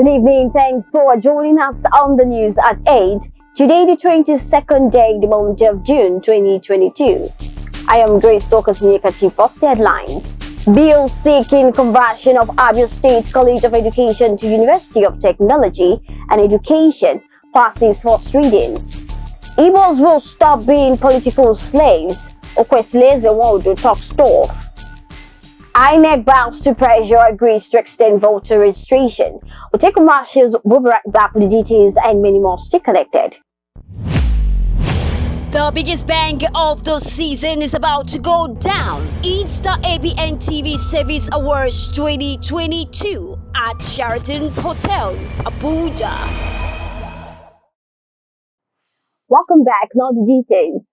Good evening. Thanks for joining us on the news at 8. Today, the 22nd day, the month of June 2022. I am Grace Dorcas Nyeka. First headlines. Bill seeking conversion of Abia State College of Education to University of Technology and Education passes first reading. Igbos will stop being political slaves. Okwesileze Wodo talks tough. INEC bows to pressure, agrees to extend voter registration. We'll take commercials, we'll be right back with the details and many more. Stay connected. The biggest bang of the season is about to go down. It's the ABN TV Service Awards 2022 at Sheraton's Hotels, Abuja. Welcome back. Now the details.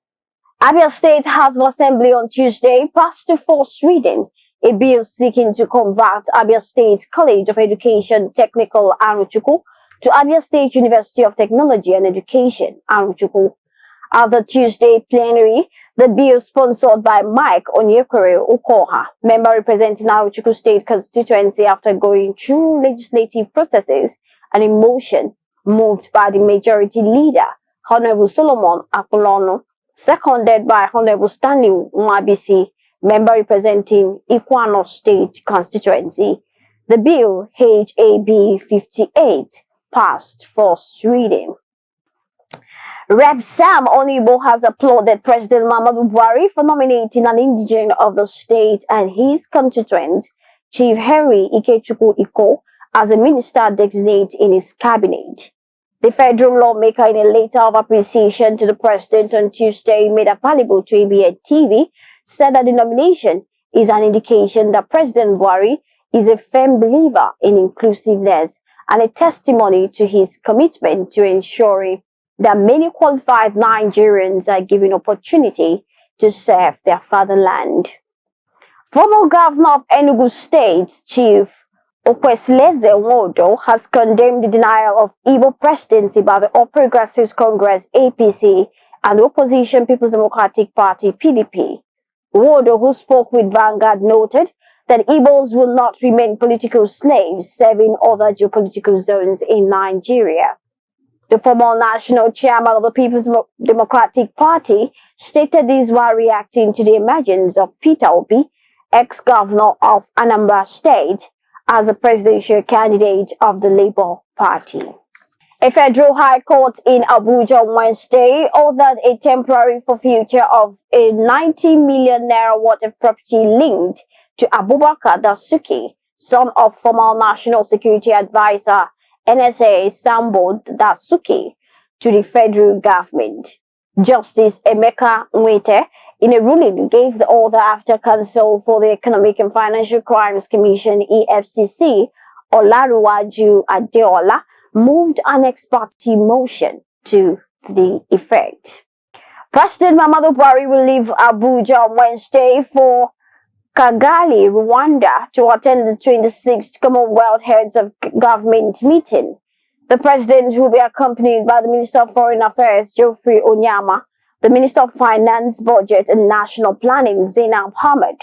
Abia State House of Assembly on Tuesday passed to first reading a bill seeking to convert Abia State College of Education Technical Aruchukwu to Abia State University of Technology and Education Aruchukwu. At the Tuesday plenary, the bill sponsored by Mike Onyekere Okoha, member representing Aruchukwu State constituency, after going through legislative processes and in motion moved by the majority leader, Honorable Solomon Akolono, seconded by Honorable Stanley Mwabisi, member representing Ikwano State constituency. The bill, HAB 58, passed first reading. Rep. Sam Onibo has applauded President Muhammadu Buhari for nominating an indigene of the state and his constituent, Chief Henry Ikechukwu Iko, as a minister designate in his cabinet. The federal lawmaker, in a letter of appreciation to the president on Tuesday made available to ABN TV, said that the nomination is an indication that President Buhari is a firm believer in inclusiveness and a testimony to his commitment to ensuring that many qualified Nigerians are given opportunity to serve their fatherland. Former governor of Enugu State, Chief Okwesileze Wodo, has condemned the denial of Igbo presidency by the All Progressives Congress (APC) and the opposition People's Democratic Party (PDP). Wodo, who spoke with Vanguard, noted that Igbos will not remain political slaves serving other geopolitical zones in Nigeria. The former national chairman of the People's Democratic Party stated this while reacting to the emergence of Peter Obi, ex-governor of Anambra State, as the presidential candidate of the Labour Party. A federal high court in Abuja on Wednesday ordered a temporary forfeiture of a 90 million naira worth of property linked to Abubakar Dasuki, son of former National Security Advisor NSA Sambo Dasuki, to the federal government. Justice Emeka Nwete, in a ruling, gave the order after counsel for the Economic and Financial Crimes Commission (EFCC), Olaruwaju Adeola, moved an ex parte motion to the effect. President Muhammadu Buhari will leave Abuja on Wednesday for Kigali, Rwanda, to attend the 26th Commonwealth Heads of Government meeting. The president will be accompanied by the Minister of Foreign Affairs, Geoffrey Onyama, the Minister of Finance, Budget and National Planning, Zainab Ahmed,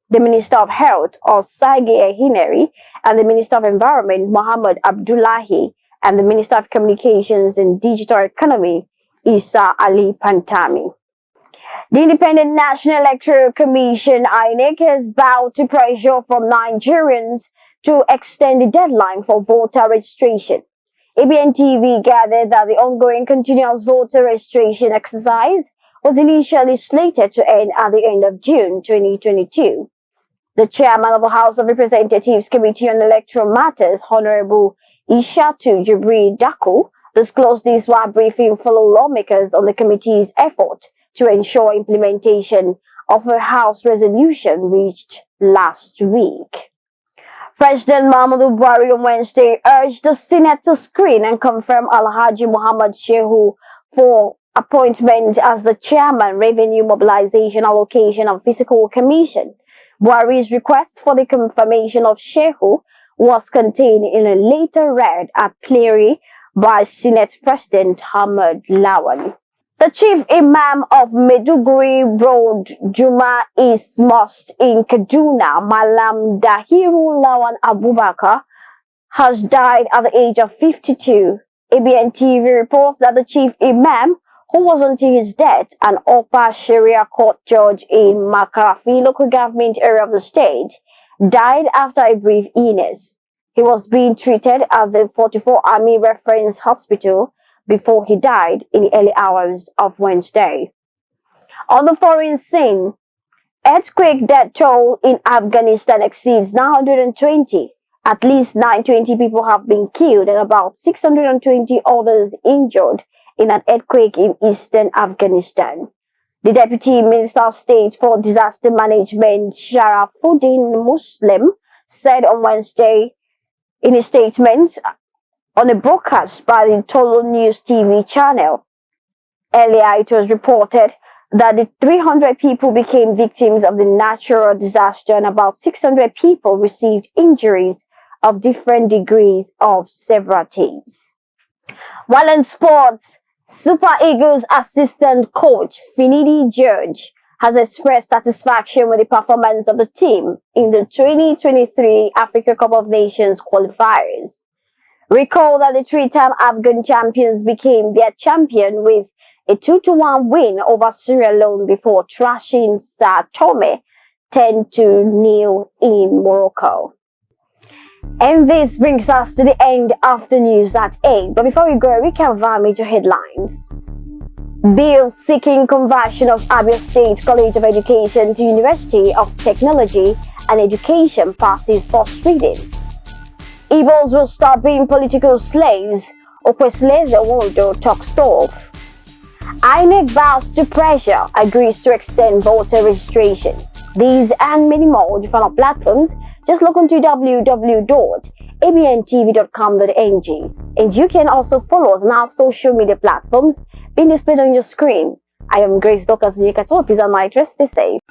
the Minister of Health, Osage Ehineri, and the Minister of Environment, Mohammed Abdullahi, and the Minister of Communications and Digital Economy, Isa Ali Pantami. The Independent National Electoral Commission, INEC, has bowed to pressure from Nigerians to extend the deadline for voter registration. ABN TV gathered that the ongoing continuous voter registration exercise was initially slated to end at the end of June 2022. The chairman of the House of Representatives Committee on Electoral Matters, Honorable Ishatu Jibri Daku, disclosed this while briefing fellow lawmakers on the committee's effort to ensure implementation of a House resolution reached last week. President Muhammadu Buhari on Wednesday urged the Senate to screen and confirm Alhaji Muhammad Shehu for appointment as the chairman, Revenue Mobilization Allocation and Fiscal Commission. Buhari's request for the confirmation of Shehu was contained in a letter read at plenary by Senate President Ahmed Lawan. The chief imam of Maiduguri Road Juma East Mosque in Kaduna, Malam Dahiru Lawan Abubakar, has died at the age of 52. ABN TV reports that the chief imam, who was until his death an upper Sharia court judge in Makarafi local government area of the state, died after a brief illness. He was being treated at the 44 Army Reference Hospital before he died in the early hours of Wednesday. On the foreign scene, earthquake death toll in Afghanistan exceeds 920. At least 920 people have been killed and about 620 others injured in an earthquake in eastern Afghanistan. The Deputy Minister of State for Disaster Management, Sharafuddin Muslim, said on Wednesday in a statement on a broadcast by the Tolo News TV channel. Earlier, it was reported that the 300 people became victims of the natural disaster and about 600 people received injuries of different degrees of severity. While in sports, Super Eagles assistant coach Finidi George has expressed satisfaction with the performance of the team in the 2023 Africa Cup of Nations qualifiers. Recall that the three-time Afghan champions became their champion with a 2-1 win over Sierra Leone before thrashing Sao Tome 10-0 in Morocco. And this brings us to the end of the news at 8. But before we go, a recap of our major headlines. Bill seeking conversion of Abia State College of Education to University of Technology and Education passes first reading. Igbos will stop being political slaves. Okwesleze Wondo talks tough. INEC bows to pressure, agrees to extend voter registration. These and many more you find on platforms. Just log on to www.abntv.com.ng, and you can also follow us on our social media platforms being displayed on your screen. I am Grace Dokas Nyekato. Please, on my trust, stay safe.